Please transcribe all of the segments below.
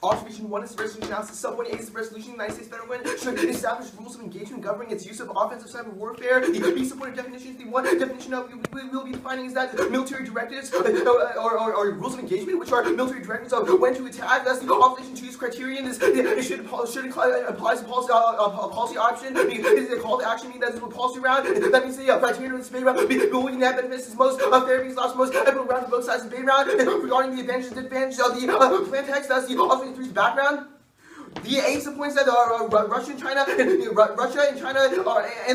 Observation 1 is the resolution analysis. Sub 1A is the resolution. The United States federal government should establish rules of engagement governing its use of offensive cyber warfare. The B supported definitions. The one definition that we will be defining is that military directives or rules of engagement, which are military directives of when to attack. That's the authorization to use criterion. It should apply to policy option. Is a call to action mean that's a policy round? That means the criterion of the debate round. Building that benefits is most fair means lost most equitable round for both sides of the debate round. Regarding the advantages and disadvantages of the plan text, that's the authorization through the background. The A supports that Russia and China and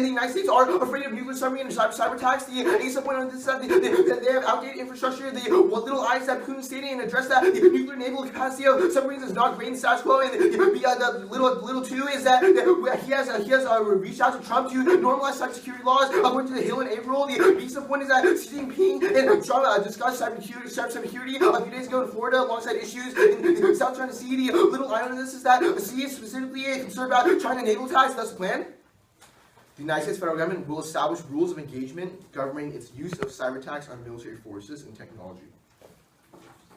the United States are afraid of nuclear submarine and cyber attacks. The A support on this side, they have outdated infrastructure. The little eyes that Putin stated and addressed that the nuclear naval capacity of submarines is not great in status quo. And the little two is that he has reached out to Trump to normalize cybersecurity laws according to the Hill and April. The B support is that Xi Jinping and Trump discussed cybersecurity a few days ago in Florida alongside issues in South China Sea. The little eye on this is that the sea is specifically concerned about China naval attacks. That's the plan. The United States federal government will establish rules of engagement governing its use of cyber attacks on military forces and technology.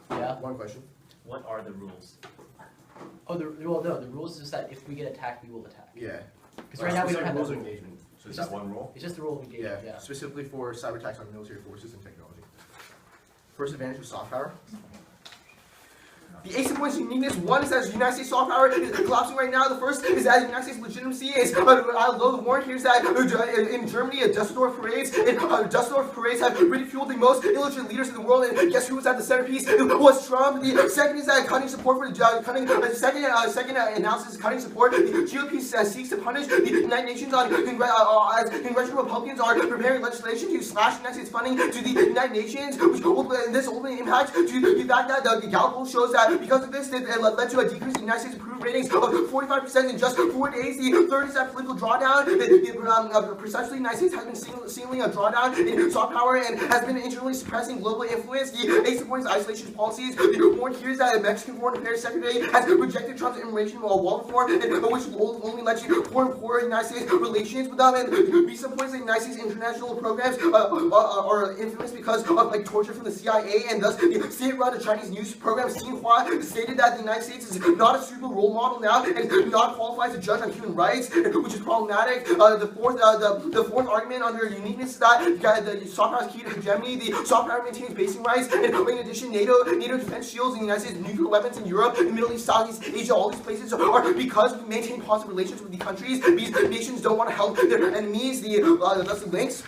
Yeah. One question. What are the rules? Oh, the rules is just that if we get attacked, we will attack. Yeah. Because right now we don't have rules that of rule. engagement. So is that one rule? It's just the rule of engagement. Yeah. Yeah. Specifically for cyber attacks on military forces and technology. First advantage of soft power. The A supports uniqueness. One is that the United States soft power is collapsing right now. The first is that the United States legitimacy is low. The warrant here is that in Germany, Dusseldorf parades have ridiculed the most illiterate leaders in the world. And guess who was at the centerpiece? It was Trump. The second is that cutting support for the second analysis is cutting support. The GOP seeks to punish the United Nations as congressional Republicans are preparing legislation to slash the United States funding to the United Nations, which this ultimately impacts to the fact that the Gallup poll shows that because of this, it led to a decrease in the United States approved ratings of 45% in just 4 days. The third is that political drawdown. Precisely, the United States has been signaling a drawdown in soft power and has been internally suppressing global influence. The A supports isolation policies. The warrant here is that the Mexican Foreign Affairs Secretary has rejected Trump's immigration wall reform, which will only let you poor United States relations with them. And B supports the United States international programs are infamous because of torture from the CIA, and thus the state-run Chinese news program Xinhua stated that the United States is not a super role model now and is not qualified to judge on human rights, which is problematic. The fourth argument under uniqueness is that the soft power is key to hegemony. The soft power maintains basing rights, and in addition, NATO defense shields in the United States, nuclear weapons in Europe, the Middle East, Southeast Asia, all these places are because we maintain positive relations with the countries. These nations don't want to help their enemies. Thus the links.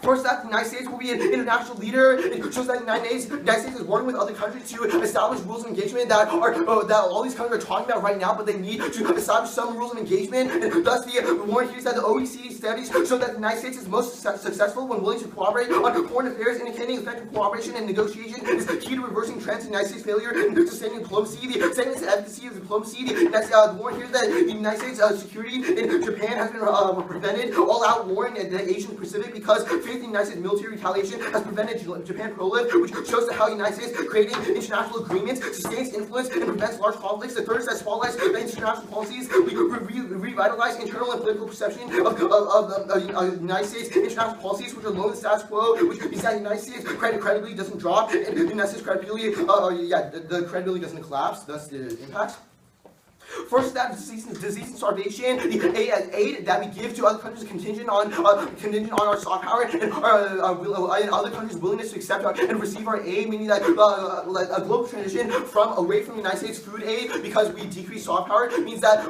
First, that the United States will be an international leader. It shows that the United States is working with other countries to establish rules of engagement that all these countries are talking about right now, but they need to establish some rules of engagement. And thus, the warrant here is that the OECD studies show that the United States is most successful when willing to cooperate on foreign affairs, indicating effective cooperation and negotiation is key to reversing trends in the United States failure in sustaining diplomacy. The second is the efficacy of diplomacy. The warrant here is that the United States security in Japan has been prevented all-out war in the Asian Pacific because faith in the United States military retaliation has prevented Japan prolife, which shows how the United States creating international agreements sustains influence and prevents large conflicts. The third is that spotlights the international policies. We revitalize internal and political perception of the United States international policies, which are low in the status quo, which means that the United States credibility doesn't drop, and the United States credibility, the credibility doesn't collapse. Thus, the impacts. First, that disease and starvation. The aid that we give to other countries is contingent on our soft power and other countries' willingness to accept and receive our aid. Meaning that a global transition away from the United States food aid because we decrease soft power means that,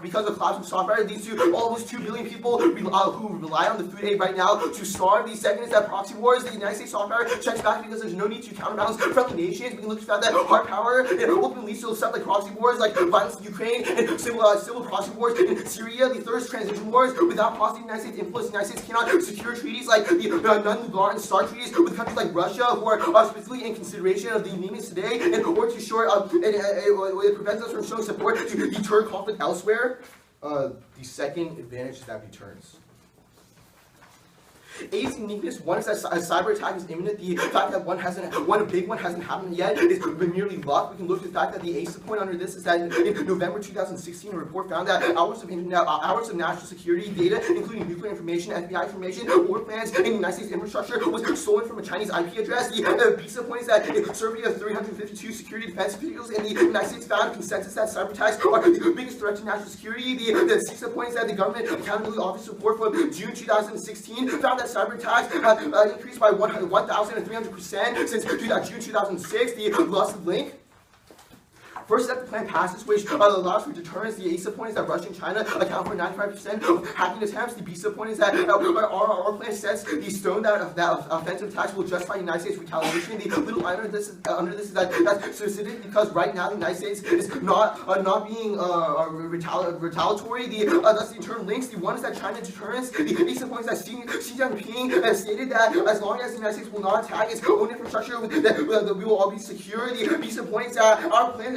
because of collapse of soft power, leads to almost 2 billion people who rely on the food aid right now to starve. The second is that proxy wars. The United States soft power checks back because there's no need to counterbalance friendly nations. We can look at that hard power. It ultimately leads to stuff like proxy wars, like violence in Ukraine, and civil proxy wars in Syria. The third is transition wars. Without positive United States influence, the United States cannot secure treaties like the non-nuclear and START treaties with countries like Russia, who are specifically in consideration of the uniqueness today, in order to short it prevents us from showing support to deter conflict elsewhere. The second advantage is that deterrence. A's uniqueness, one is that a cyber attack is imminent. The fact that one big one hasn't happened yet is merely luck. We can look at the fact that the ace point under this is that in November 2016, a report found that hours of national security data, including nuclear information, FBI information, war plans, and United States infrastructure was stolen from a Chinese IP address. The piece of point is that a survey of 352 security defense officials in the United States found consensus that cyber attacks are the biggest threat to national security. The piece of point is that the Government Accountability Office report from June 2016 found that cyber attacks have increased by 1,300% since June 2006. The lost link. First step, the plan passes, which allows for deterrence. The A point is that Russia and China account for 95% of hacking attempts. The B point is that our plan sets the stone that offensive attacks will justify United States retaliation. The little line under this is that that's specific because right now the United States is not being retaliatory. That's the internal links. The one is that China deterrence. The B point is that Xi Jinping has stated that as long as the United States will not attack its own infrastructure, that we will all be secure. The B point is that our plan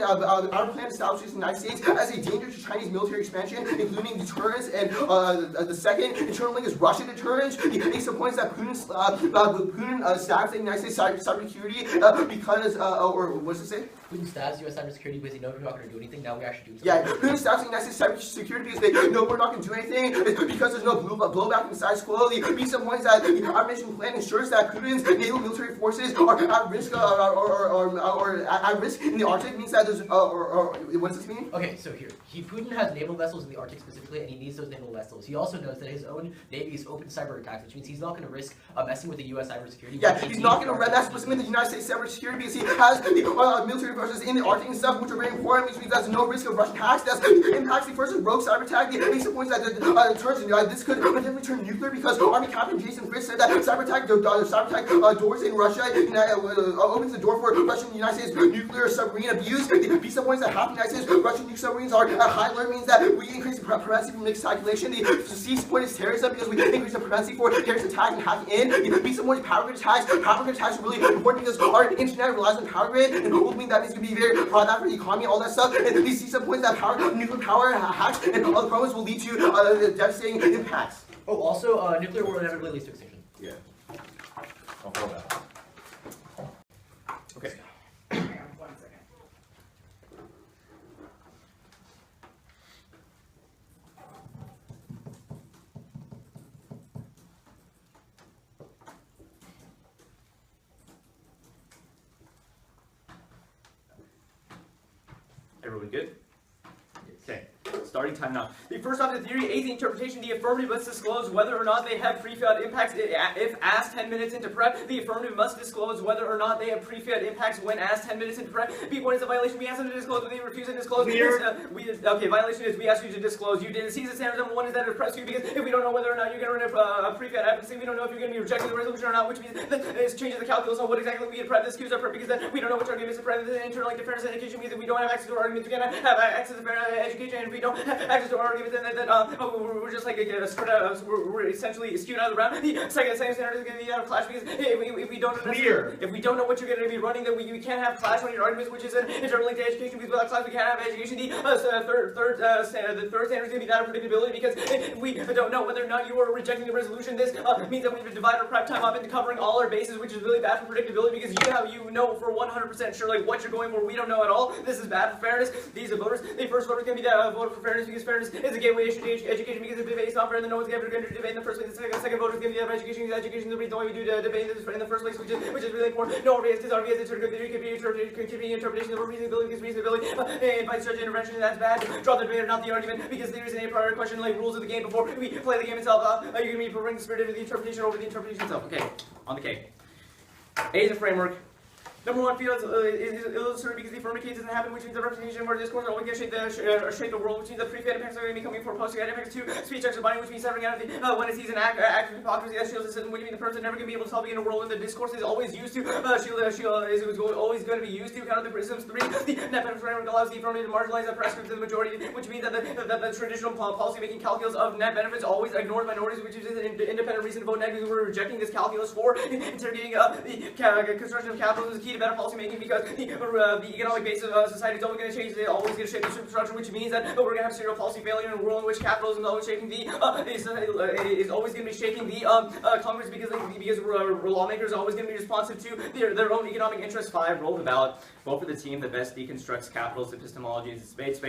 establishes the United States as a danger to Chinese military expansion, including deterrence, and the second internal link is Russian deterrence. The ace point is that Putin stabs the United States cybersecurity because, or what does it say? Putin stabs U.S. cybersecurity because they know we're not going to do anything. Now we actually do something. Yeah, Putin stabs the United States cybersecurity because they know we're not going to do anything. It's because there's no blowback in the status quo. The piece of point is that our mission plan ensures that Putin's naval military forces are at risk or at risk in the Arctic. Means that there's what does this mean? Okay, so here, Putin has naval vessels in the Arctic specifically, and he needs those naval vessels. He also knows that his own navy is open to cyber attacks, which means he's not going to risk messing with the U.S. cybersecurity. Yeah, he's not going to mess with the United States cybersecurity because he has the military forces in the Arctic and stuff, which are very important, which means there's no risk of Russian hacks. That's impacts the first rogue cyber attack. The basic point is that this could potentially turn nuclear because Army Captain Jason Fritz said that cyber attack doors in Russia opens the door for Russian and United States nuclear submarine abuse. The piece of point is that half the United States Russian nuclear submarines are at high alert, means that we increase the propensity for mixed calculation. The C point is terrorism because we increase the propensity for terrorist attack and hack in. The piece of point is power grid attacks. Power grid attacks are really important because our internet relies on power grid, and ultimately that means to be very bad for the economy, all that stuff. And these C points that nuclear power hacks and other problems will lead to devastating impacts. Oh, also, nuclear war inevitably leads to extinction. Yeah. I'll follow that. Okay. Hang on 1 second. Everyone good? Okay. Starting time now. The first off, the theory, A, the interpretation, the affirmative must disclose whether or not they have pre-field impacts if asked 10 minutes into prep. The affirmative must disclose whether or not they have pre-field impacts when asked 10 minutes into prep. B, what is a violation? We ask them to disclose, but they refuse to disclose. Okay, violation is we ask you to disclose. You didn't. C's standard number 1 is that it press you because if we don't know whether or not you're going to run a pre-field advocacy, we don't know if you're going to be rejecting the resolution or not, which means that it changes the calculus on what exactly we get prep. This skews our prep because then we don't know which arguments to prep. The internal link to fairness education means that we don't have access to our arguments. We cannot have access to fair education, and if we don't have access to our arguments, then we're just like we're essentially skewed out of the round. The second standard is going to be out of clash because if we don't know what you're going to be running, then we can't have clash on your arguments, which is an internal link to education. Because without clash, we can't have education. The third standard is going to be that of predictability because if we don't know whether or not you are rejecting the resolution, this means that we have to divide our prep time up into covering all our bases, which is really bad for predictability because you know for 100% sure like what you're going for. We don't know at all. This is bad for fairness. These are voters. The first voter is going to be that vote for fairness because fairness is a gateway to education because if debate is not fair, then no one's ever going to debate in the first place. The second voter is going to be that education because education is the reason why we do debate in the first place, which is really important. No RVS is RVS. It's a good theory. Could be interpretation of reasonability because reasonability invites judge intervention, and that's bad. Draw the debate, not the argument, because theories in a prior question like rules of the game before we play the game itself. You're going to be bringing the spirit of the interpretation over the interpretation itself. Okay, on the K. A is a framework. Number 1 field is illustrated because the affirmative case doesn't happen, which means the representation where discourse are always going to shape the world, which means the pre-fed impacts are going to be coming for post-fed impacts. 2, speech checks are binding, which means severing out of the when it sees an act of hypocrisy that shields the system, which means the person never going to be able to solve it in a world when the discourse is always used to shield is always going to be used to counter the criticisms. 3, the net benefit framework allows the affirmative to marginalize the press group to the majority, which means that the traditional policy-making calculus of net benefits always ignores minorities, which is an independent reason to vote negatively. We're rejecting this calculus for interrogating the construction of capitalism is key to get better policy making because the economic base of society is always going to change. They're always going to shape the superstructure, which means that we're going to have serial policy failure in a world in which capitalism is always shaping is always going to be shaping the Congress because lawmakers are always going to be responsive to their own economic interests. 5. Roll the ballot. Vote for the team that best deconstructs capitalist epistemology into space.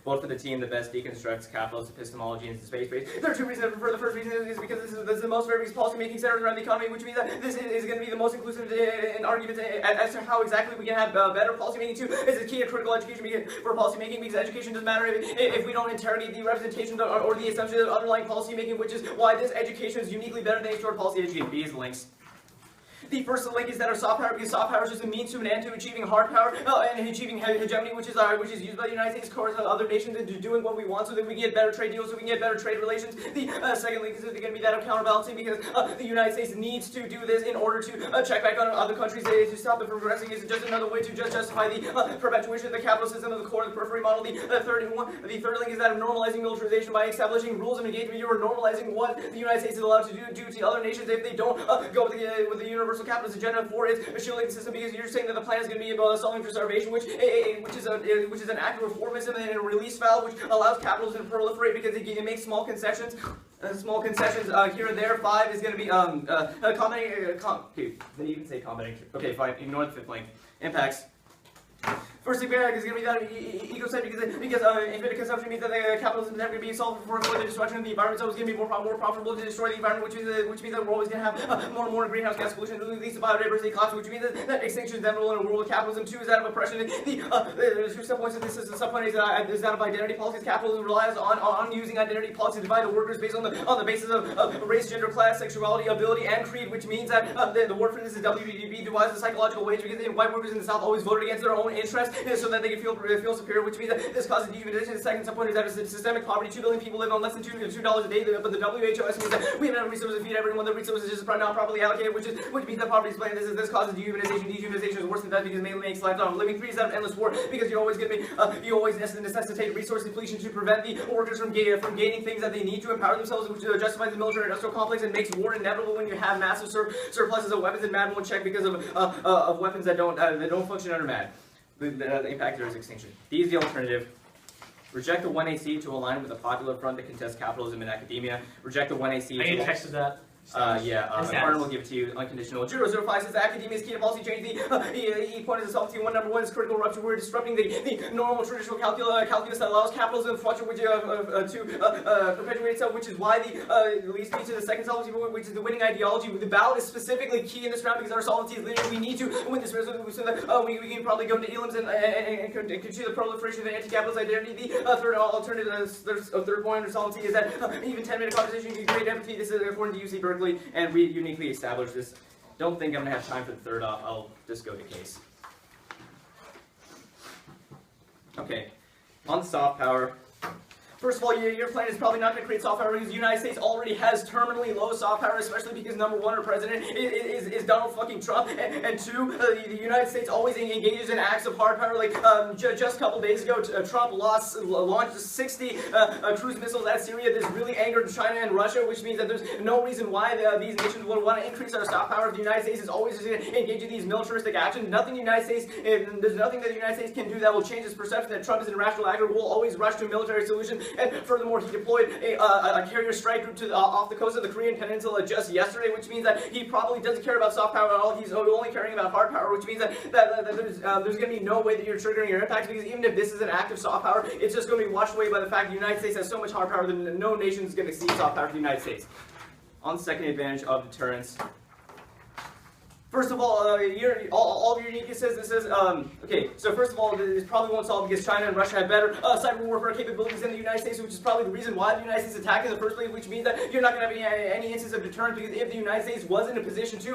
Vote for the team that best deconstructs capitalist epistemology into space. There are 2 reasons. For the first reason is because this is the most various policy making centers around the economy, which means that this is going to be the most inclusive in arguments as to how exactly we can have better policy making too. This is key to critical education for policy making because education doesn't matter if we don't interrogate the representation or the assumptions of underlying policy making, which is why this education is uniquely better than any sort of policy education. B is the links. The first link is that our soft power, because soft power is just a means to an end to achieving hard power and achieving hegemony, which is used by the United States, course, other nations into doing what we want, so that we can get better trade deals, so we can get better trade relations. The second link is going to be that of counterbalancing, because the United States needs to do this in order to check back on other countries to stop it from progressing. Is just another way to justify the perpetuation of the capitalist system of the core of the periphery model. The third link is that of normalizing militarization by establishing rules of engagement. You are normalizing what the United States is allowed to do to other nations if they don't go with the universal capitalist agenda for its shielding system, because you're saying that the plan is going to be about solving for starvation, which is an act of reformism and a release valve which allows capitalism to proliferate because it makes small concessions here and there. 5 is going to be commenting. Did you even say commenting? Okay, fine. Ignore the 5th link. Impacts. First thing is going to be that ecocide because infinite consumption means that capitalism is never going to be solved for the destruction of the environment. So it's going to be more profitable to destroy the environment, which means that we're always going to have more and more greenhouse gas pollution, leads to biodiversity collapse, which means that extinction is inevitable in a world of capitalism. 2 is that of oppression. The 2 subpoints of this is the subpoint is that of identity politics. Capitalism relies on using identity politics to divide the workers based on the basis of race, gender, class, sexuality, ability, and creed, which means that the word for this is WDB, divides the psychological wage, because white workers in the South always voted against their own interests so that they can feel superior, which means that this causes dehumanization. The second subpoint is that systemic poverty. 2 billion people live on less than $2 a day, but the WHO estimates that we have enough resources to feed everyone. The resources is not properly allocated, which means that poverty is playing. This causes dehumanization. Dehumanization is worse than death because it mainly makes life living. 3 is that of endless war, because you're always going to be you always necessitate resource depletion to prevent the workers from gaining things that they need to empower themselves, which justifies the military industrial complex and makes war inevitable when you have massive surpluses of weapons and MAD won't check because of weapons that don't function under MAD. The impact there is extinction. D is the alternative. Reject the 1AC to align with the popular front that contests capitalism in academia. Reject the 1AC. I need text of that. Arnold will give it to you unconditional. 005 says academia is key to policy change. The point is solvency. Number 1 is critical rupture. We're disrupting the normal traditional calculus that allows capitalism to fluctuate to perpetuate itself, which is why the leads me to the second solvency point, which is the winning ideology. The ballot is specifically key in this round because our solvency is linear. We need to win this round so that we can probably go into Elam's and continue the proliferation of the anti-capitalist identity. The third alternative, third point under solvency is that even 10-minute conversation can create empathy. This is according to UC Berkeley. And we uniquely established this. Don't think I'm going to have time for the third off. I'll just go to case. Okay, on soft power. First of all, your plan is probably not going to create soft power because the United States already has terminally low soft power, especially because number 1, our president is Donald fucking Trump, and 2, the United States always engages in acts of hard power. Like just a couple days ago, Trump launched 60 cruise missiles at Syria. This really angered China and Russia, which means that there's no reason why these nations would want to increase our soft power. If the United States is always engaging in these militaristic actions, there's nothing that the United States can do that will change its perception that Trump is an irrational actor. We'll always rush to a military solution. And furthermore, he deployed a carrier strike group to off the coast of the Korean Peninsula just yesterday, which means that he probably doesn't care about soft power at all. He's only caring about hard power, which means that there's going to be no way that you're triggering your impacts, because even if this is an act of soft power, it's just going to be washed away by the fact the United States has so much hard power that no nation is going to exceed soft power to the United States. On the second advantage of deterrence. First of all, all of your uniqueness says this is, okay, so first of all, this probably won't solve because China and Russia have better cyber warfare capabilities than the United States, which is probably the reason why the United States attacked in the first place, which means that you're not going to have any instance of deterrence, because if the United States was in a position to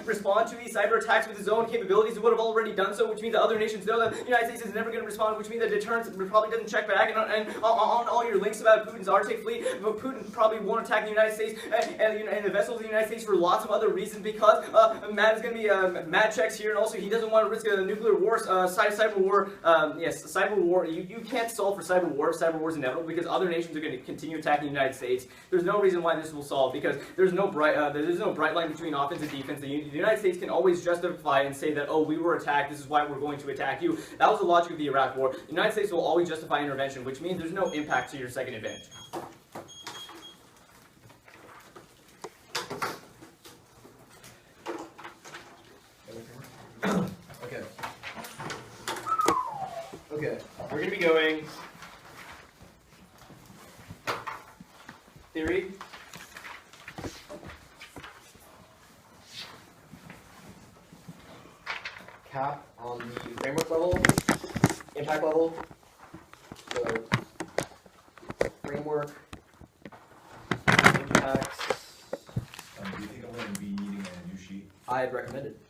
respond to these cyber attacks with its own capabilities, it would have already done so, which means that other nations know that the United States is never going to respond, which means that deterrence probably doesn't check back. And on all your links about Putin's Arctic fleet, Putin probably won't attack the United States and the vessels of the United States for lots of other reasons, because Matt is going to be Matt checks here, and also he doesn't want to risk a nuclear war, cyber war. Yes, cyber war. You can't solve for cyber war. Cyber war is inevitable because other nations are going to continue attacking the United States. There's no reason why this will solve because there's no bright line between offense and defense. The United States can always justify and say that, oh, we were attacked. This is why we're going to attack you. That was the logic of the Iraq War. The United States will always justify intervention, which means there's no impact to your second advantage. Okay, we're going to be going theory, cap on the framework level, impact level, so framework, impacts. Do you think I'm going to be needing a new sheet? I'd recommend it.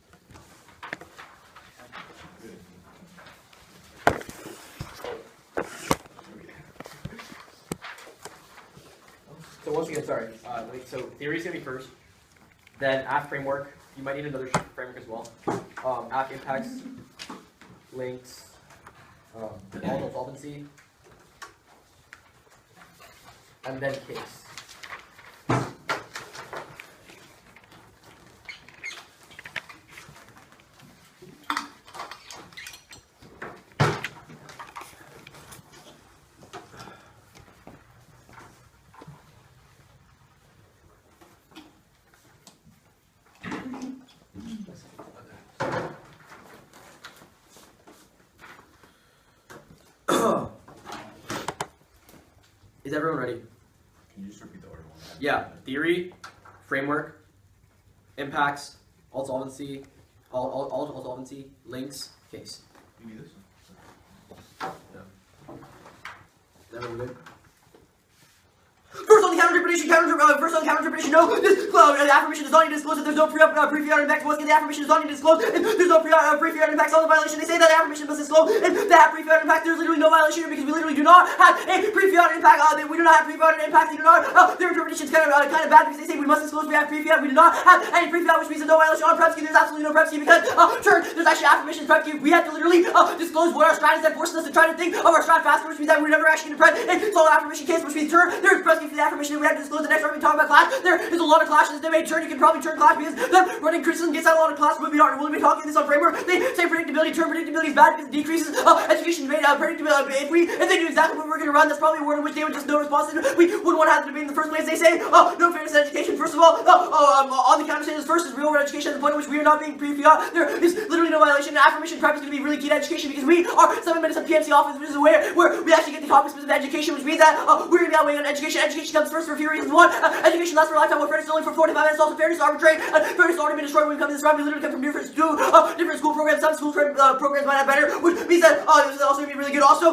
So once again, sorry, so theory is going to be first, then app framework, you might need another sheet for framework as well, app impacts, links, all solvency, and then case. Is everyone ready? Can you just repeat the order one more time? Yeah, theory, framework, impacts, all solvency, all solvency, links, case. You need this? Is everyone good? First on the counter-interpretation, no, this affirmation does not need to disclose that there's no pre-fiat impacts. Once again, the affirmation does not need to disclose, and there's no pre-fiat impacts on the violation. They say that the affirmation must disclose, and that pre-fiat impact, there's literally no violation here because we literally do not have a pre-fiat impact. We do not have pre-fiat impact. They do not. Their interpretation is kind of bad because they say we must disclose we have pre-fiat. We do not have any pre-fiat, which means there's no violation on prep scheme. There's absolutely no prep scheme because turn there's actually affirmation prep scheme. We have to literally disclose what our strat is that forces us to try to think of our strat faster, which means that we're never actually going to prep a solid affirmation case, which means turn there's prep scheme for the affirmation that we have to disclose. The next time we talk about class, there is a lot of classes that may turn. You can probably turn class because them running criticism gets out a lot of class. We'll be talking this on framework. They say predictability. Turn predictability is bad because it decreases education rate. Predictability. If they do exactly what we're going to run, that's probably a word in which they would just no response. We wouldn't want to have the debate in the first place. They say, no fairness in education. First of all, on the counter say this first is real world education. At the point at which we are not being pre-fiat, there is literally no violation. Affirmation prep is going to be really key to education because we are 7 minutes of PMC office, which is where we actually get the topic specific education, which means that we're going to be outweighing on education. Education comes first for a few reasons. One, education lasts for a lifetime. Where fairness is only for 45 minutes. Also, fairness is arbitrary. Fairness has already been destroyed when we come to this round. We literally come from different school programs. Some school programs might have better, which means that this is also going to be really good. Also,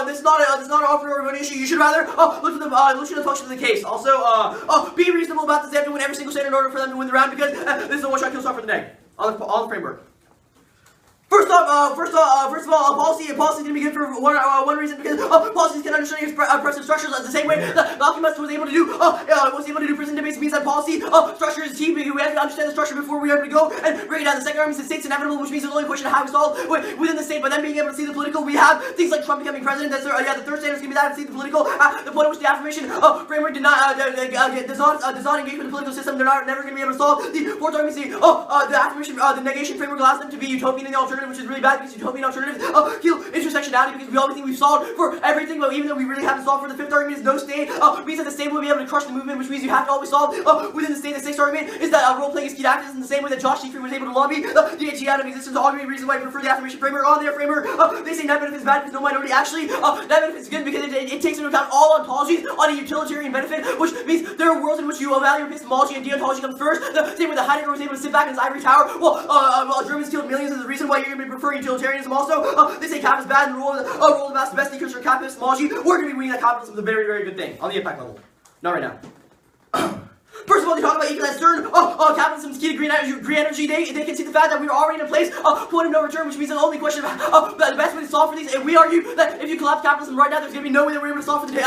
this is not an offer or an issue. You should rather look at the function of the case. Also, be reasonable about this. They have to win every single standard in order for them to win the round because this is a one-shot kill stop for the day on the framework. First of all, policy is going to be good for one reason because policies can understand oppressive structures the same way that Malcolm was able to do prison debates. Means that policy structure is key because we have to understand the structure before we're able to go and break it down. The second argument is the state's inevitable, which means there's only a question of how we solve within the state. But then being able to see the political, we have things like Trump becoming president. That's the third standard is going to be that to see the political. The point at which the affirmation framework does not engage with the political system, they're never going to be able to solve. The fourth argument is the affirmation, the negation framework allows them to be utopian in the alternative, which is really bad because utopian alternatives kill intersectionality because we always think we've solved for everything, but even though we really haven't solved for the fifth argument is no state means that the state will be able to crush the movement, which means you have to always solve within the state. The sixth argument is that role playing is key to actors in the same way that Josh Seifert was able to lobby the DHE out of existence. All the reason why I prefer the affirmation framework on their framework. They say net benefit is bad because no minority actually net benefit is good because it takes into account all ontologies on a utilitarian benefit, which means there are worlds in which you value epistemology and deontology comes first. The same way that Heidegger was able to sit back in his ivory tower while Germans killed millions is the reason why you're going to be preferring utilitarianism. Also, they say cap is bad and the role of the best decrease for cap epistemology. We're going to be winning that capitalism is a very, very good thing on the impact level. Not right now. First First of all, they talk about even that stern capitalism's key to green energy. They can see the fact that we are already in a place point of no return, which means the only question of the best way to solve for these. And we argue that if you collapse capitalism right now, there's going to be no way that we're able to solve for the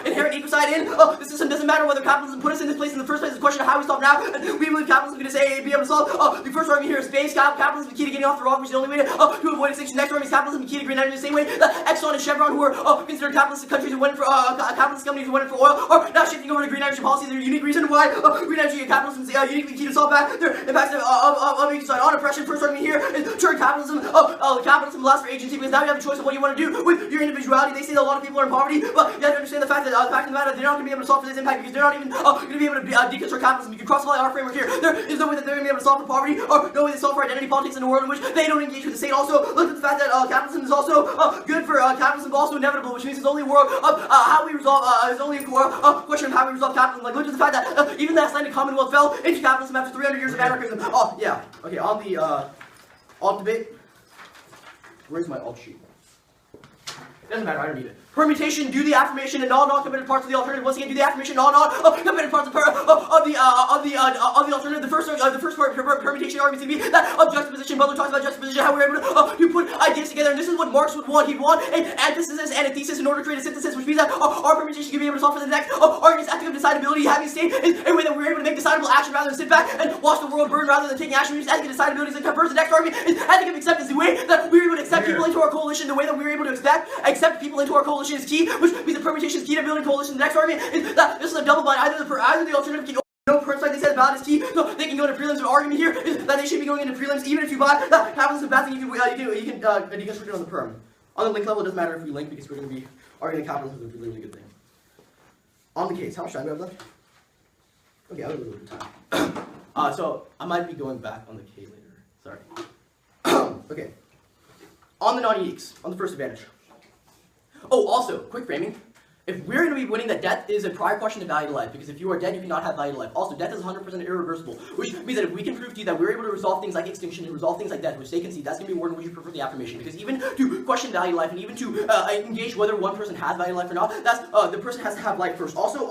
inherent ecocide in the system. Doesn't matter whether capitalism put us in this place in the first place. It's a question of how we solve now. And we believe capitalism is going to be able to solve. The first argument here is space. Capitalism is key to getting off the rock, which is the only way to avoid extinction. Next argument is capitalism is key to green energy. The same way that Exxon and Chevron, who are considered capitalist countries who went for capitalist companies who went for oil, are now shifting over to green energy policy. There's a unique reason why green energy and capitalism is uniquely key to solve back their impacts of ecocide on oppression. First argument here is turn capitalism allows for agency, because now you have a choice of what you want to do with your individuality. They say that a lot of people are in poverty, but you have to understand the fact that the fact of the matter, they're not going to be able to solve for this impact because they're not even going to be able to deconstruct capitalism. You can cross-apply our framework here. There is no way that they're going to be able to solve for poverty, or no way to solve for identity politics in a world in which they don't engage with the state. Also, look at the fact that capitalism is also good for capitalism, but also inevitable, which means it's only a world of how we resolve. It's only a question of how we resolve capitalism. Like, look at the fact that even the Icelandic Commonwealth fell into capitalism after 300 years of anarchism. Oh yeah. Okay. On the alt debate. Where's my alt sheet? Doesn't matter, I don't need it. Permutation, do the affirmation, and all non-committed parts of the alternative. Once again, do the affirmation, all non-committed parts of the alternative. The first part, permutation argument is going to be that of juxtaposition. Butler talks about juxtaposition, how we're able to put ideas together, and this is what Marx would want. He'd want an antithesis and antithesis in order to create a synthesis, which means that our permutation can be able to solve for the next argument. Active decidability, having state is a way that we're able to make decidable action rather than sit back and watch the world burn rather than taking action. Which is ethical decidability. And converse, the next argument is ethical acceptance, the way that we're able to accept people into our coalition, the way that we're able to accept people into our coalition is key, which means the permutation is key to building coalition. The next argument is that this is a double bind. Either the alternative can no perms like they said about is key, so they can go into prelims. The argument here is that they should be going into prelims even if you buy that capitalism bad thing. You can deconstruct it on the perm. On the link level, it doesn't matter if we link because we're going to be arguing capitalism is a really good thing. On the case, how much time do I have left? Okay, I have a little bit of time. So I might be going back on the K later. Sorry. Okay. On the non-uniques, on the first advantage. Oh, also, quick framing. If we're going to be winning that death is a prior question to value to life, because if you are dead, you cannot have value to life. Also, death is 100% irreversible, which means that if we can prove to you that we're able to resolve things like extinction and resolve things like death, which they can see, that's going to be a word in which you prefer the affirmation. Because even to question value to life and even to engage whether one person has value to life or not, that's the person has to have life first. Also,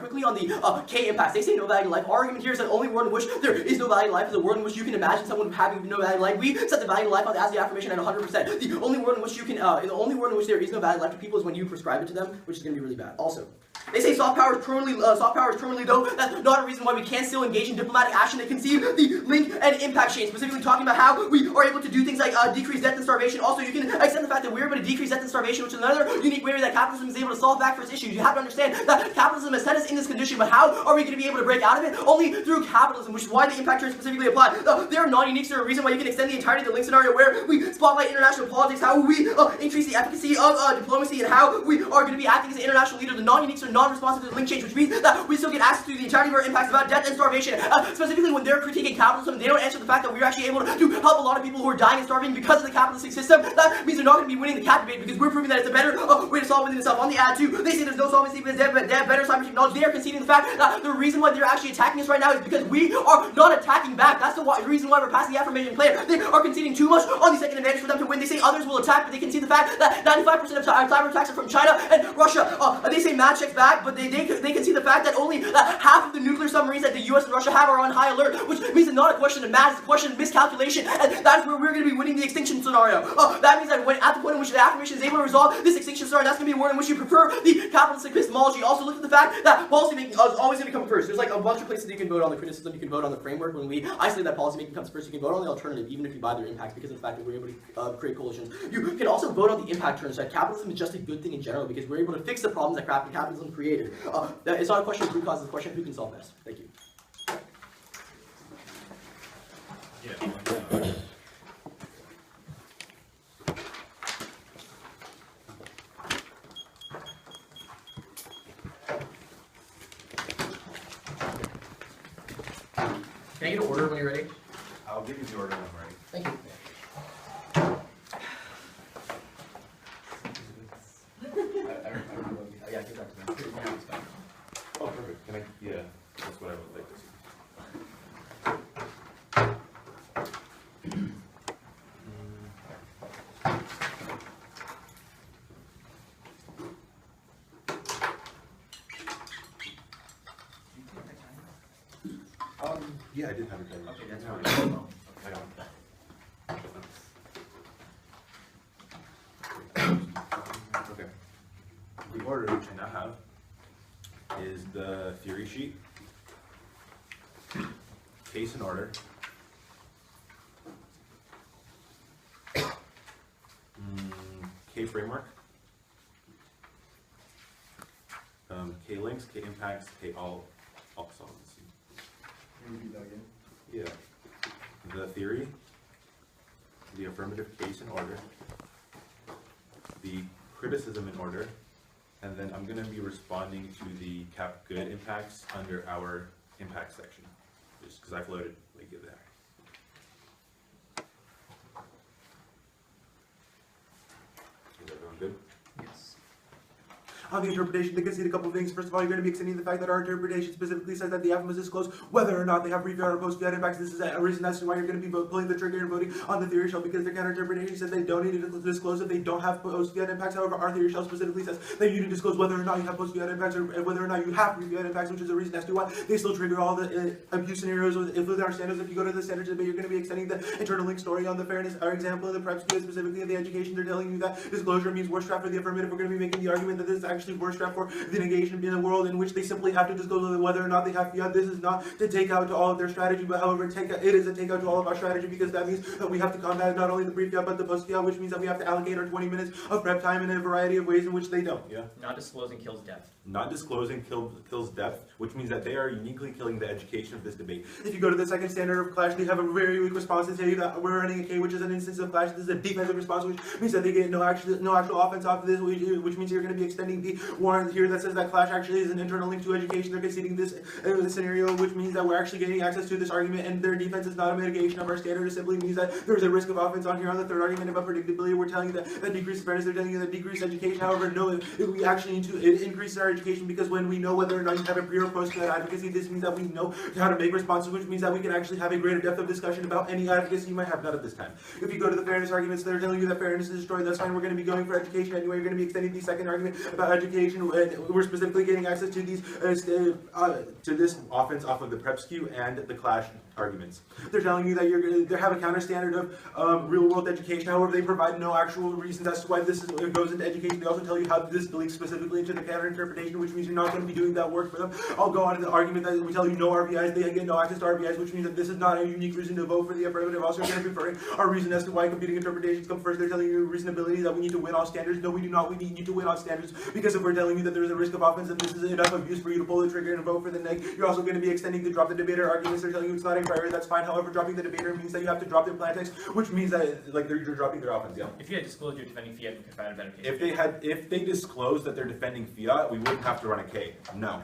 quickly on the K impacts, they say no value to life. Our argument here is that only word in which there is no value to life is a word in which you can imagine someone having no value to life. We set the value to life as the affirmation at 100%. The only word in which you can, the only word in which there is no value to life to people is when you prescribe it to them, which is going to be really bad. Also, they say soft power is permanently though. That's not a reason why we can't still engage in diplomatic action. They conceive the link and impact chain, specifically talking about how we are able to do things like decrease death and starvation. Also, you can accept the fact that we're able to decrease death and starvation, which is another unique way that capitalism is able to solve back for its issues. You have to understand that capitalism has set us in this condition, but how are we going to be able to break out of it? Only through capitalism, which is why the impact chain specifically apply. There are non-uniques. There are a reason why you can extend the entirety of the link scenario where we spotlight international politics, how we increase the efficacy of diplomacy, and how we are going to be acting as an international leader. The non-uniques are non-responsive to the link change, which means that we still get access to the entirety of our impacts about death and starvation. Specifically when they're critiquing capitalism, they don't answer the fact that we're actually able to help a lot of people who are dying and starving because of the capitalistic system. That means they're not going to be winning the cat debate because we're proving that it's a better way to solve within itself. On the ad too, they say there's no solvency because they have better scientific knowledge. They are conceding the fact that the reason why they're actually attacking us right now is because we are not attacking back. That's the reason why we're passing the affirmation plan. They are conceding too much on the second advantage for them to win. They say others will attack, but they concede the fact that 95% of cyber attacks are from China and Russia. They say math checks back, but they can see the fact that only half of the nuclear submarines that the US and Russia have are on high alert, which means it's not a question of math, it's a question of miscalculation, and that is where we're going to be winning the extinction scenario. That means that at the point in which the affirmation is able to resolve this extinction scenario, that's going to be a word in which you prefer the capitalistic epistemology. Also, look at the fact that policy making is always going to come first. There's like a bunch of places that you can vote on the criticism, you can vote on the framework. When we isolate that policy making comes first, you can vote on the alternative, even if you buy their impacts, because of the fact that we're able to create coalitions. You can also vote on the impact terms, that capitalism is just a good thing in general, because we're able to fix the problems that capitalism created. It's not a question of root cause, it's a question of who can solve best. Thank you. Yeah. Can I get an order when you're ready? I'll give you the order when I'm ready. Thank you. Yeah, give that to me. Oh, perfect. Can I? Yeah, that's what I would like to see. Yeah, I did have it done. Okay, that's fine. I got it. Okay. The order which I now have is the theory sheet, case and order, K framework, K links, K impacts, K all solvency. Can you repeat that again? Yeah. The theory, the affirmative case in order, the criticism in order, and then I'm going to be responding to the cap good impacts under our impact section, just because I floated like it there. Is everyone good? Yes. On the interpretation, they can see a couple of things. First of all, you're going to be extending the fact that our interpretation specifically says that the FMS disclose whether or not they have pre-fiat or post-fiat impacts. This is a reason as to why you're going to be pulling the trigger and voting on the theory shell, because their counter interpretation says they don't need to disclose if they don't have post-fiat impacts. However, our theory shell specifically says that you need to disclose whether or not you have post-fiat impacts or whether or not you have pre-fiat impacts, which is a reason as to why they still trigger all the abuse scenarios with our standards. If you go to the standards debate, you're going to be extending the internal link story on the fairness. Our example of the preps specifically in the education, they're telling you that disclosure means worse draft for the affirmative. We're going to be making the argument that this is actually worse draft for the negation in a world in which they simply have to disclose whether or not they have fiat. This is not to take out to all of their strategy, but however, it is a takeout to all of our strategy, because that means that we have to combat not only the pre-fiat but the post-fiat, which means that we have to allocate our 20 minutes of prep time in a variety of ways in which they don't. Yeah. Not disclosing kills depth. Not disclosing kills depth, which means that they are uniquely killing the education of this debate. If you go to the second standard of clash, they have a very weak response to tell you that we're running a K, which is an instance of clash. This is a defensive response, which means that they get no actual offense off of this, which means you're going to be extending the warrant here that says that clash actually is an internal link to education. They're conceding this scenario, which means that we're actually getting access to this argument, and their defense is not a mitigation of our standard. It simply means that there's a risk of offense on here. On the third argument about predictability, we're telling you that decreased fairness, they're telling you that decreased education. However, no, we actually need to increase our education, because when we know whether or not you have a pre or post advocacy, this means that we know how to make responses, which means that we can actually have a greater depth of discussion about any advocacy you might have, not at this time. If you go to the fairness arguments, they're telling you that fairness is destroyed. That's fine. We're going to be going for education anyway. You're going to be extending the second argument about education, and we're specifically getting access to these to this offense off of the prep skew and the clash arguments. They're telling you that they have a counter standard of real world education. However, they provide no actual reasons as to why this goes into education. They also tell you how this leaks specifically into the counter interpretation, which means you're not going to be doing that work for them. I'll go on to the argument that we tell you no RBIs, they get no access to RBIs, which means that this is not a unique reason to vote for the affirmative. Also, going to be referring our reason as to why competing interpretations come first. They're telling you reasonability, that we need to win on standards. No, we do not. We need to win on standards, because if we're telling you that there's a risk of offense and this is enough abuse for you to pull the trigger and vote for the neg, you're also going to be extending the drop the debater arguments. They're telling you it's not a priority. That's fine. However, dropping the debater means that you have to drop their plan text, which means that you're dropping their offense. Yeah. If you had disclosed you're defending fiat, you could find a better case. If they disclosed that they're defending fiat, we wouldn't have to run a K. No.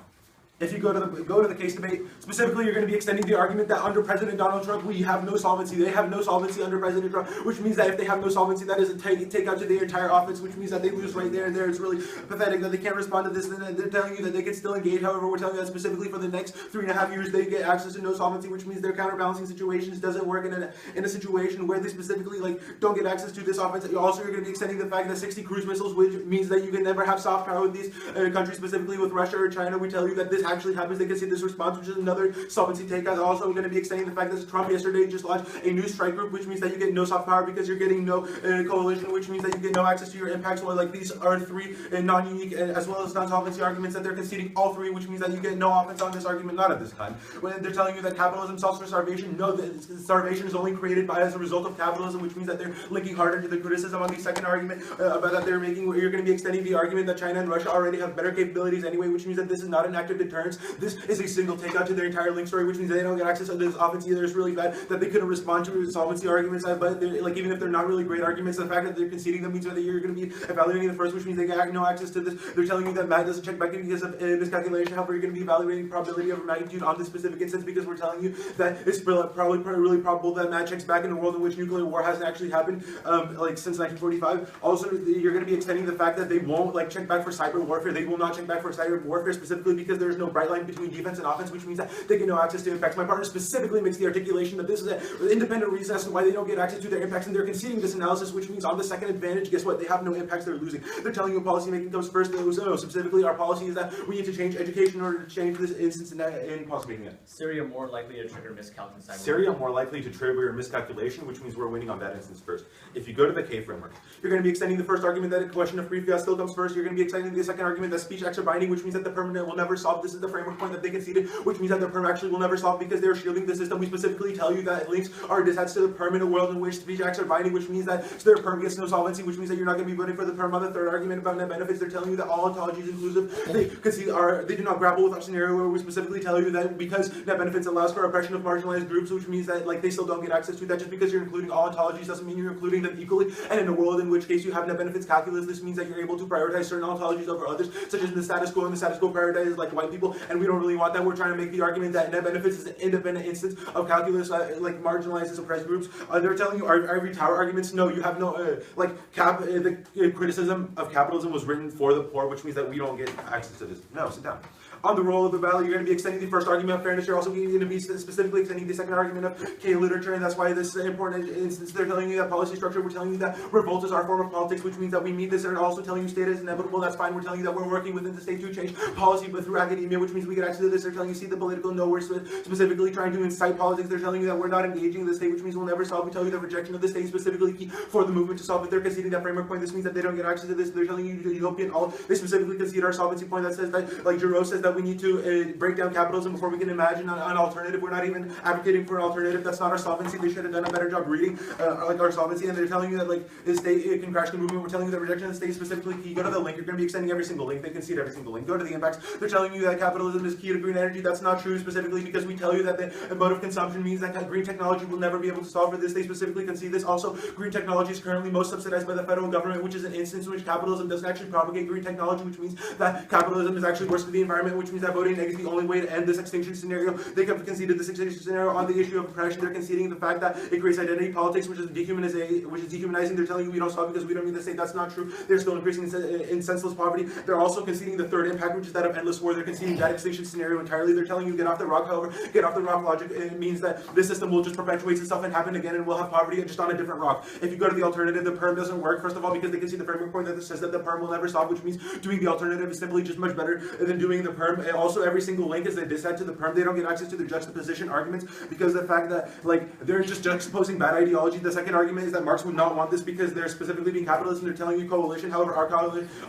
If you go to the case debate, specifically, you're going to be extending the argument that under President Donald Trump, we have no solvency. They have no solvency under President Trump, which means that if they have no solvency, that is a takeout to the entire offense, which means that they lose right there and there. It's really pathetic that they can't respond to this. And they're telling you that they can still engage. However, we're telling you that specifically for the next 3.5 years, they get access to no solvency, which means their counterbalancing situations doesn't work in a situation where they specifically don't get access to this offense. Also, you're going to be extending the fact that 60 cruise missiles, which means that you can never have soft power with these countries, specifically with Russia or China. We tell you that this actually happens. They can see this response, which is another solvency takeout. Also, we're going to be extending the fact that Trump yesterday just launched a new strike group, which means that you get no soft power because you're getting no coalition, which means that you get no access to your impacts. Well, these are three non-unique as well as non-solvency arguments that they're conceding all three, which means that you get no offense on this argument, not at this time. When they're telling you that capitalism solves for starvation, no, starvation is only created as a result of capitalism, which means that they're linking harder to the criticism on the second argument about that they're making, where you're going to be extending the argument that China and Russia already have better capabilities anyway, which means that this is not an act of deterrence. This is a single takeout to their entire link story, which means they don't get access to this offense either. It's really bad that they couldn't respond to solvency arguments, but even if they're not really great arguments, the fact that they're conceding them means that you're going to be evaluating the first, which means they get no access to this. They're telling you that math doesn't check back in because of miscalculation. However, you're going to be evaluating probability over magnitude on this specific instance, because we're telling you that it's probably really probable that math checks back in a world in which nuclear war hasn't actually happened since 1945. Also, you're going to be extending the fact that they won't check back for cyber warfare. They will not check back for cyber warfare specifically because there's no no bright line between defense and offense, which means that they get no access to impacts. My partner specifically makes the articulation that this is an independent reason as to why they don't get access to their impacts, and they're conceding this analysis, which means on the second advantage, guess what? They have no impacts, they're losing. They're telling you policy making comes first. So specifically, our policy is that we need to change education in order to change this instance in policy making. Syria more likely to trigger miscalculation. Syria more likely to trigger miscalculation, which means we're winning on that instance first. If you go to the K framework, you're going to be extending the first argument that a question of free fiat still comes first. You're going to be extending the second argument that speech acts are binding, which means that the permanent will never solve. This is the framework point that they conceded, which means that the perm actually will never solve because they're shielding the system. We specifically tell you that links are attached to the permanent world in which speech acts are binding, which means that their perm gets no solvency, which means that you're not going to be voting for the perm. On the third argument about net benefits, they're telling you that all ontologies inclusive. They concede they do not grapple with our scenario where we specifically tell you that because net benefits allows for oppression of marginalized groups, which means that like they still don't get access to that. Just because you're including all ontologies doesn't mean you're including them equally. And in a world in which case you have net benefits calculus, this means that you're able to prioritize certain ontologies over others, such as in the status quo, and the status quo prioritizes like white people, and we don't really want that. We're trying to make the argument that net benefits is an independent instance of calculus, like marginalizes oppressed groups. They're telling you every tower arguments. No, you have no the criticism of capitalism was written for the poor, which means that we don't get access to this. No, sit down. On the role of the value, you're going to be extending the first argument of fairness. You're also going to be specifically extending the second argument of K literature, and that's why this is an important instance. They're telling you that policy structure. We're telling you that revolt is our form of politics, which means that we meet this. They're also telling you state is inevitable. That's fine. We're telling you that we're working within the state to change policy, but through academia, which means we get access to this. They're telling you see the political no. We're specifically trying to incite politics. They're telling you that we're not engaging the state, which means we'll never solve. We tell you that rejection of the state is specifically key for the movement to solve it. They're conceding that framework point. This means that they don't get access to this. They're telling you utopian all. They specifically concede our solvency point that says that, like Giroux says, that we need to break down capitalism before we can imagine an alternative. We're not even advocating for an alternative. That's not our solvency. They should have done a better job reading like our solvency. And they're telling you that like the state can crash the movement. We're telling you that rejection of the state is specifically key. Go to the link. You're going to be extending every single link. They concede every single link. Go to the impacts. They're telling you that capitalism is key to green energy. That's not true, specifically because we tell you that the mode of consumption means that green technology will never be able to solve for this. They specifically concede this. Also, green technology is currently most subsidized by the federal government, which is an instance in which capitalism doesn't actually propagate green technology, which means that capitalism is actually worse for the environment, which means that voting neg is the only way to end this extinction scenario. They have conceded this extinction scenario on the issue of oppression. They're conceding the fact that it creates identity politics, which is dehumanizing. They're telling you we don't solve because we don't need the state. That's not true. They're still increasing in senseless poverty. They're also conceding the third impact, which is that of endless war. They're conceding that extinction scenario entirely. They're telling you get off the rock. However, get off the rock logic, it means that this system will just perpetuate itself and happen again, and we'll have poverty just on a different rock. If you go to the alternative, the perm doesn't work. First of all, because they can see the framework point that says that the perm will never solve, which means doing the alternative is simply just much better than doing the perm. And also, every single link is a dissent to the perm. They don't get access to the juxtaposition arguments because of the fact that like they're just juxtaposing bad ideology. The second argument is that Marx would not want this because they're specifically being capitalist and they're telling you coalition. However, our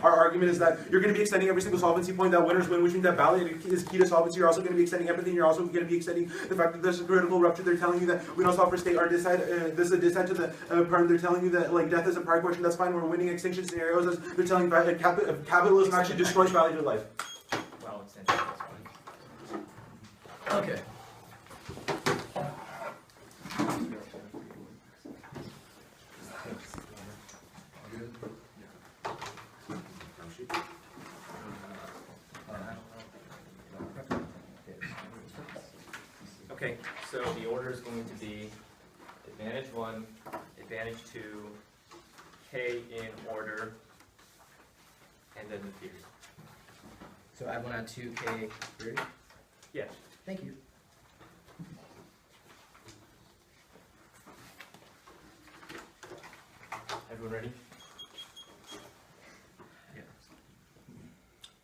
argument is that you're going to be extending every single solvency point that winners win, which means that ballot is key to solvency. You're also going to be extending empathy. And you're also going to be extending the fact that there's a critical rupture. They're telling you that we don't solve for state or decide. This is a dissent to the perm. They're telling you that like death is a pride question. That's fine. We're winning extinction scenarios. As they're telling you that capitalism actually destroys value to life. Well, extension. Okay. Okay, so the order is going to be advantage 1, advantage 2, K in order, and then the theory. So I want to 2K theory. Yeah. Thank you. Everyone ready? Yeah.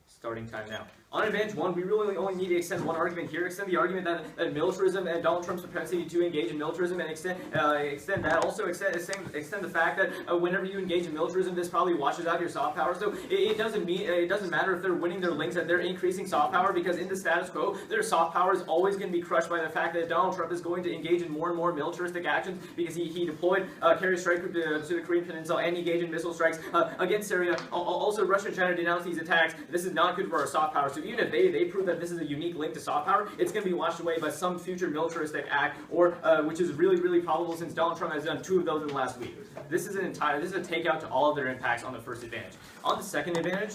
Starting time now. On advantage 1, we really only need to extend one argument here. Extend the argument that militarism and Donald Trump's propensity to engage in militarism, and extend that. Also extend the fact that whenever you engage in militarism, this probably washes out your soft power. So it doesn't matter if they're winning their links, that they're increasing soft power, because in the status quo, their soft power is always going to be crushed by the fact that Donald Trump is going to engage in more and more militaristic actions because he deployed carrier strike to the Korean Peninsula and engaged in missile strikes against Syria. Also, Russia and China denounced these attacks. This is not good for our soft power. So even if they prove that this is a unique link to soft power, it's going to be washed away by some future militaristic act, or which is really, really probable since Donald Trump has done 2 of those in the last week. This is a takeout to all of their impacts on the first advantage. On the second advantage,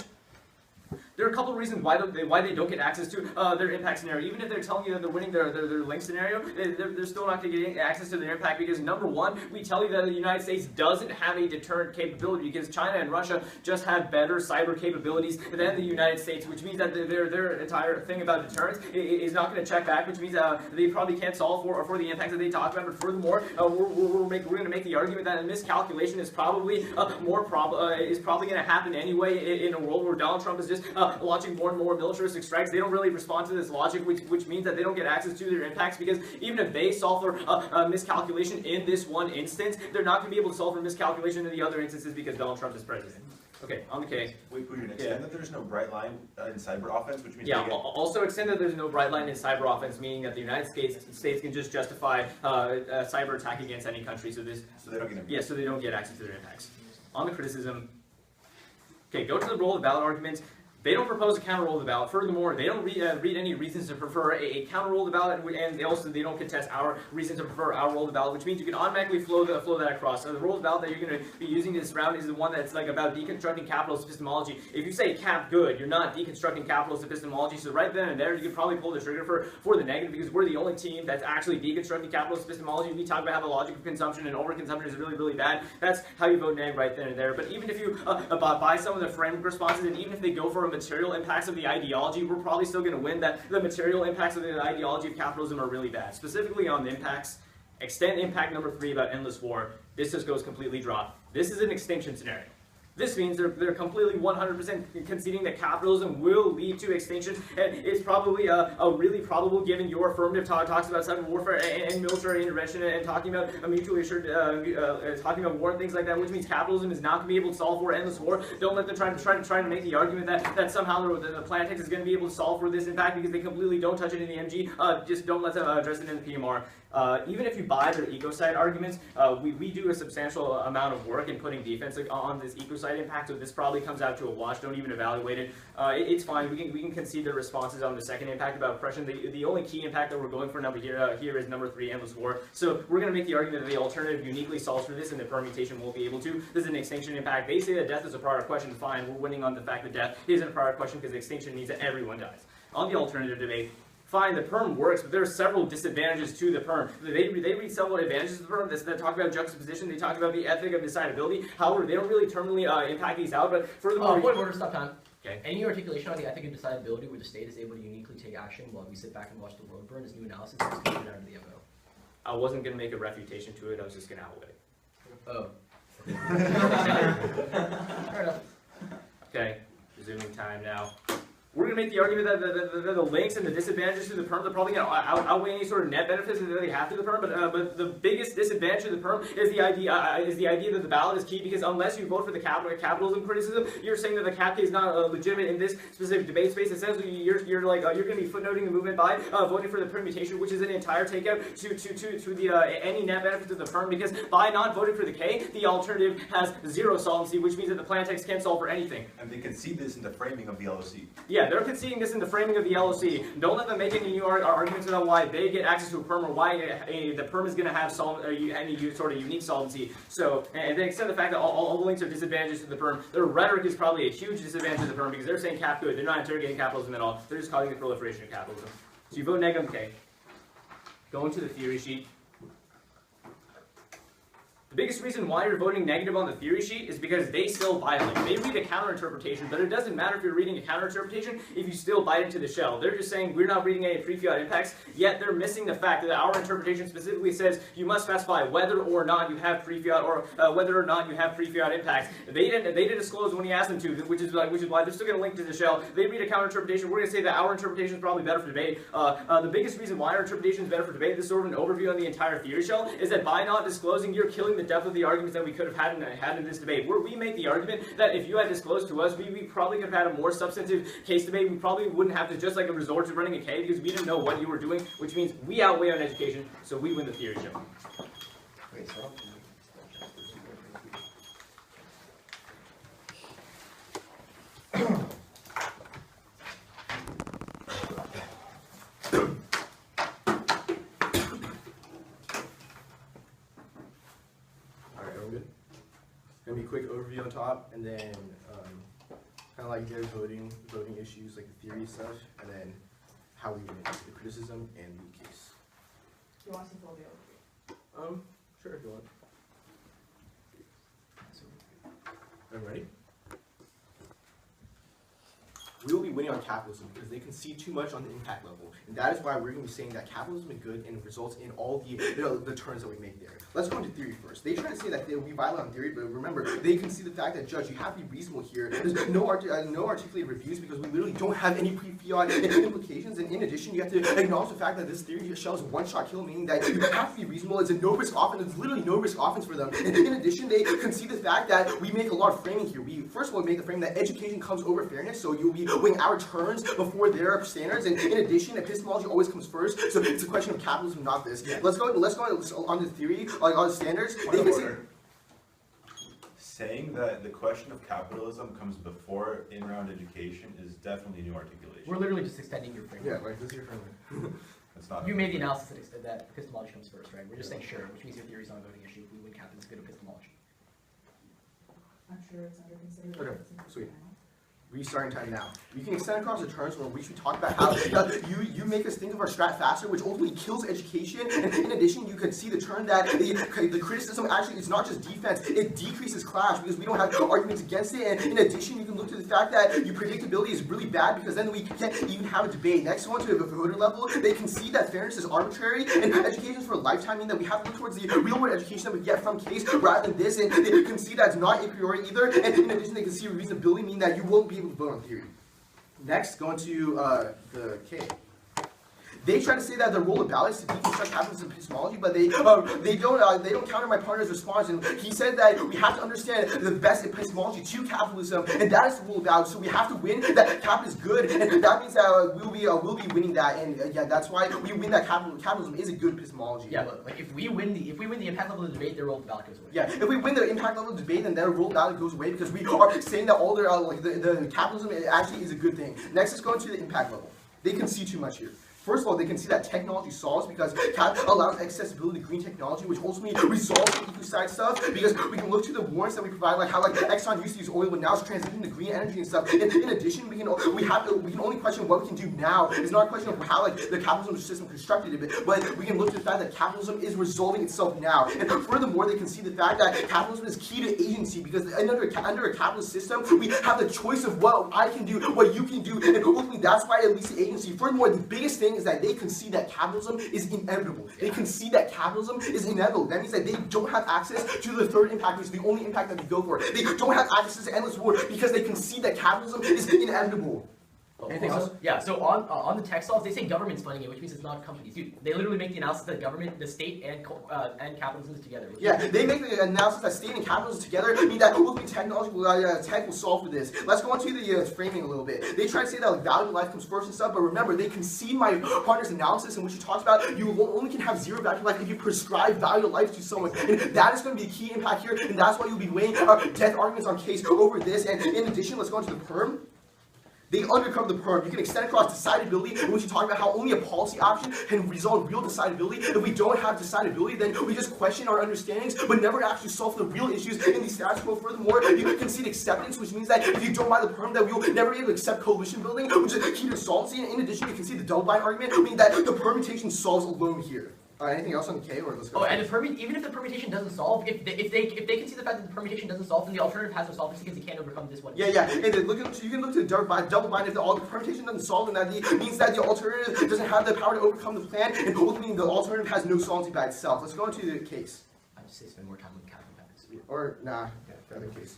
there are a couple of reasons why they don't get access to their impact scenario. Even if they're telling you that they're winning their link scenario, they're still not going to get access to their impact because, number one, we tell you that the United States doesn't have a deterrent capability because China and Russia just have better cyber capabilities than the United States, which means that their entire thing about deterrence is not going to check back, which means they probably can't solve for the impacts that they talk about. But furthermore, we're going to make the argument that a miscalculation is probably going to happen anyway in a world where Donald Trump is just launching more and more militaristic strikes. They don't really respond to this logic, which means that they don't get access to their impacts because even if they solve for a miscalculation in this one instance, they're not going to be able to solve for miscalculation in the other instances because Donald Trump is president. Okay, on the case. Wait, you're going to extend that there's no bright line in cyber offense, which means also extend that there's no bright line in cyber offense, meaning that the United States can just justify a cyber attack against any country. So they don't get so they don't get access to their impacts. On the criticism. Okay, go to the roll of the ballot arguments. They don't propose a counter roll of the ballot. Furthermore, they don't read any reasons to prefer a counter roll of the ballot, and they don't contest our reason to prefer our roll of the ballot, which means you can automatically flow that across. So the roll of the ballot that you're going to be using this round is the one that's like about deconstructing capitalist epistemology. If you say cap good, you're not deconstructing capitalist epistemology. So right then and there, you could probably pull the trigger for the negative because we're the only team that's actually deconstructing capitalist epistemology. We talk about how the logic of consumption and overconsumption is really, really bad. That's how you vote neg right then and there. But even if you buy some of the framework responses, and even if they go for a material impacts of the ideology, we're probably still going to win that the material impacts of the ideology of capitalism are really bad. Specifically on the impacts, extend impact number 3 about endless war. This just goes completely dry. This is an extinction scenario. This means they're completely 100% conceding that capitalism will lead to extinction, and it's probably a really probable given your affirmative talks about cyber warfare and military intervention and talking about a mutually assured, talking about war and things like that, which means capitalism is not going to be able to solve for endless war. Don't let them try to make the argument that somehow the Plantex is going to be able to solve for this impact because they completely don't touch it in the MG. Just don't let them address it in the PMR. Even if you buy their ecocide arguments, we do a substantial amount of work in putting defense on this ecocide impact, so this probably comes out to a wash. Don't even evaluate it. It's fine. We can concede the responses on the second impact about oppression. The only key impact that we're going for here is number 3, endless war. So we're going to make the argument that the alternative uniquely solves for this and the permutation won't be able to. This is an extinction impact. They say that death is a prior question. Fine. We're winning on the fact that death isn't a prior question because extinction means that everyone dies. On the alternative debate, fine, the perm works, but there are several disadvantages to the perm. They read several advantages of the perm that talk about juxtaposition, they talk about the ethic of decidability. However, they don't really terminally impact these out, but furthermore... Order, stop time. Okay. Any articulation on the ethic of decidability where the state is able to uniquely take action while we sit back and watch the world burn is new analysis that's coming out of the MO. I wasn't going to make a refutation to it, I was just going to outweigh it. Fair enough. Okay, resuming time now. We're going to make the argument that the links and the disadvantages to the perm are probably going to outweigh any sort of net benefits that they have to the perm. But the biggest disadvantage to the perm is the idea that the ballot is key, because unless you vote for the capitalism criticism, you're saying that the cap is not legitimate in this specific debate space. Essentially, you're going to be footnoting the movement by voting for the permutation, which is an entire takeout to the any net benefit to the perm, because by not voting for the K, the alternative has zero solvency, which means that the Plantex can't solve for anything. And they concede this in the framing of the LOC. Yeah, they're conceding this in the framing of the LOC. Don't let them make any new arguments about why they get access to a perm or why the perm is going to have any sort of unique solvency. So, and they extend the fact that all the links are disadvantages to the perm. Their rhetoric is probably a huge disadvantage to the perm because they're saying cap good. They're not interrogating capitalism at all. They're just causing the proliferation of capitalism. So you vote neg on K. Go into the theory sheet. The biggest reason why you're voting negative on the theory sheet is because they still violate. They read a counterinterpretation, but it doesn't matter if you're reading a counterinterpretation if you still bite into the shell. They're just saying we're not reading any pre-fiat impacts, yet they're missing the fact that our interpretation specifically says you must specify whether or not you have pre-fiat or whether or not you have pre-fiat impacts. They didn't disclose when he asked them to, which is why they're still going to link to the shell. They read a counterinterpretation. We're going to say that our interpretation is probably better for debate. The biggest reason why our interpretation is better for debate, this is sort of an overview on the entire theory shell, is that by not disclosing, you're killing the depth of the arguments that we could have had in this debate. Where we make the argument that if you had disclosed to us, we probably could have had a more substantive case debate. We probably wouldn't have to just resort to running a K because we didn't know what you were doing, which means we outweigh on education, so we win the theory show. Wait, so Going to be a quick overview on top, and then Kind of like their voting issues, like the theory stuff, and then how we win it, the criticism and the case. You want to see full deal? Sure, if you want. I'm ready. We will be winning on capitalism because they concede too much on the impact level. And that is why we're going to be saying that capitalism is good and it results in all the turns that we make there. Let's go into theory first. They try to say that we violate on theory, but remember, they concede the fact that, Judge, you have to be reasonable here. There's no articulated reviews because we literally don't have any pre-fiat implications. And in addition, you have to acknowledge the fact that this theory shows a one-shot kill, meaning that you have to be reasonable. It's a no-risk offense. It's literally no-risk offense for them. And in addition, they concede the fact that we make a lot of framing here. We, first of all, make the frame that education comes over fairness, so you'll be weighing our turns before their standards, and in addition, epistemology always comes first, so it's a question of capitalism, not this. Yeah. Let's go on the theory, like on the standards. Saying that the question of capitalism comes before in-round education is definitely new articulation. We're literally just extending your framework. Yeah, like this is your framework. That's not. You made the analysis that epistemology comes first, right? We're just saying sure, which means your theory is not a voting issue. If we win capitalism, it's good epistemology. I'm sure it's under consideration. Okay, sweet. Restarting time now. We can extend across the turns where we should talk about how you make us think of our strat faster, which ultimately kills education. And in addition, you can see the turn that the criticism actually is not just defense, it decreases clash because we don't have arguments against it. And in addition, you can look to the fact that your predictability is really bad because then we can't even have a debate. Next one to the voter level, they concede that fairness is arbitrary and education is for a lifetime, meaning that we have to look towards the real world education that we get from case rather than this. And they concede that it's not a priori either. And in addition, they concede reasonability, meaning that you won't be able to vote on theory. Next, going to the K. They try to say that the role of ballots is to deconstruct capitalism epistemology, but they don't counter my partner's response. And he said that we have to understand the best epistemology to capitalism, and that is the role of ballots. So we have to win that capital is good, and that means that we'll be winning that. And yeah, that's why we win that capitalism is a good epistemology. Yeah, but like if we win the impact level of the debate, their role of the ballot goes away. Yeah, if we win the impact level of the debate, then their role of ballot goes away because we are saying that all their the capitalism actually is a good thing. Next, let's go into the impact level. They concede too much here. First of all, they can see that technology solves because CAP allows accessibility to green technology, which ultimately resolves the ecocide stuff. Because we can look to the warrants that we provide, like how Exxon used to use oil, but now it's transitioning to green energy and stuff. In addition, we can only question what we can do now. It's not a question of how the capitalism system constructed it, but we can look to the fact that capitalism is resolving itself now. And furthermore, they can see the fact that capitalism is key to agency because under a capitalist system, we have the choice of what I can do, what you can do, and ultimately that's why it leads to agency. Furthermore, the biggest thing is that they concede that capitalism is inevitable. They concede that capitalism is inevitable. That means that they don't have access to the third impact, which is the only impact that they go for. They don't have access to endless war because they concede that capitalism is inevitable. Anything else? Yeah, so on the text laws, they say government's funding it, which means it's not companies. Dude, they literally make the analysis that government, the state, and capitalism is together. Yeah, they make the analysis that state and capitalism together mean that ultimately tech will solve for this. Let's go on to the framing a little bit. They try to say that value of life comes first and stuff, but remember, they concede my partner's analysis in which he talks about you only can have zero value of life if you prescribe value of life to someone. And that is going to be a key impact here, and that's why you'll be weighing death arguments on case over this. And in addition, let's go into the perm. They undercover the perm. You can extend across decidability, in which you talk about how only a policy option can resolve real decidability. If we don't have decidability, then we just question our understandings, but never actually solve the real issues in the status quo. Furthermore, you concede acceptance, which means that if you don't buy the perm, that we will never be able to accept coalition building, which is key to solvency. And in addition, you can see the double bind argument, meaning that the permutation solves alone here. Anything else on the K, or let's go? Oh, and even if the permutation doesn't solve, if they can see the fact that the permutation doesn't solve, then the alternative has to solve because it can't overcome this one. Yeah. And then you can look to double bind if the permutation doesn't solve, then that means that the alternative doesn't have the power to overcome the plan, and ultimately the alternative has no solvency by itself. Let's go into the case. I just say spend more time with capital impacts. Or nah, the other case.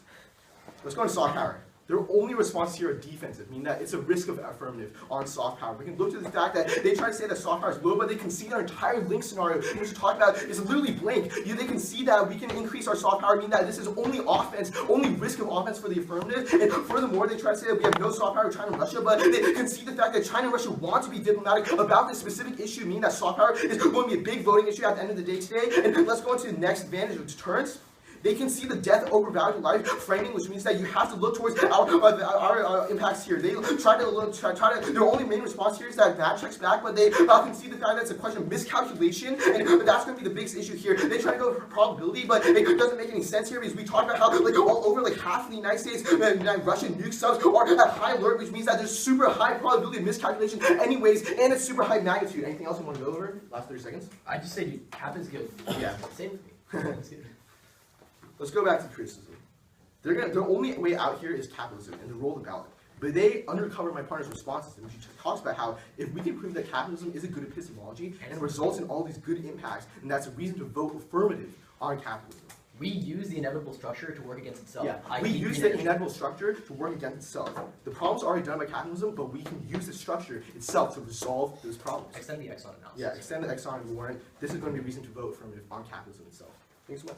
Let's go into soft power. Their only response here are defensive, meaning that it's a risk of affirmative on soft power. We can look to the fact that they try to say that soft power is low, but they can see our entire link scenario, which we talk about, is literally blank. They can see that we can increase our soft power, meaning that this is only offense, only risk of offense for the affirmative. And furthermore, they try to say that we have no soft power with China and Russia, but they can see the fact that China and Russia want to be diplomatic about this specific issue, meaning that soft power is going to be a big voting issue at the end of the day today. And let's go into the next advantage of deterrence. They can see the death overvalued life framing, which means that you have to look towards our impacts here. They try to. Their only main response here is that checks back, but they can see the fact that it's a question of miscalculation, and that's going to be the biggest issue here. They try to go for probability, but it doesn't make any sense here because we talked about how all over half of the United States, Russian nuke subs are at high alert, which means that there's super high probability of miscalculation anyways, and it's super high magnitude. Anything else you want to go over? Last 30 seconds. I just say cap is good. Yeah. Same with me. It's good. Let's go back to criticism. Their only way out here is capitalism and the role of the ballot. But they undercover my partner's responses, and she talks about how if we can prove that capitalism is a good epistemology and results in all these good impacts, and that's a reason to vote affirmative on capitalism. We use the inevitable structure to work against itself. Yeah, we use the inevitable structure to work against itself. The problem's already done by capitalism, but we can use the structure itself to resolve those problems. Extend the Exxon analysis. Yeah, extend the Exxon warrant. This is going to be a reason to vote affirmative on capitalism itself. Thanks so much.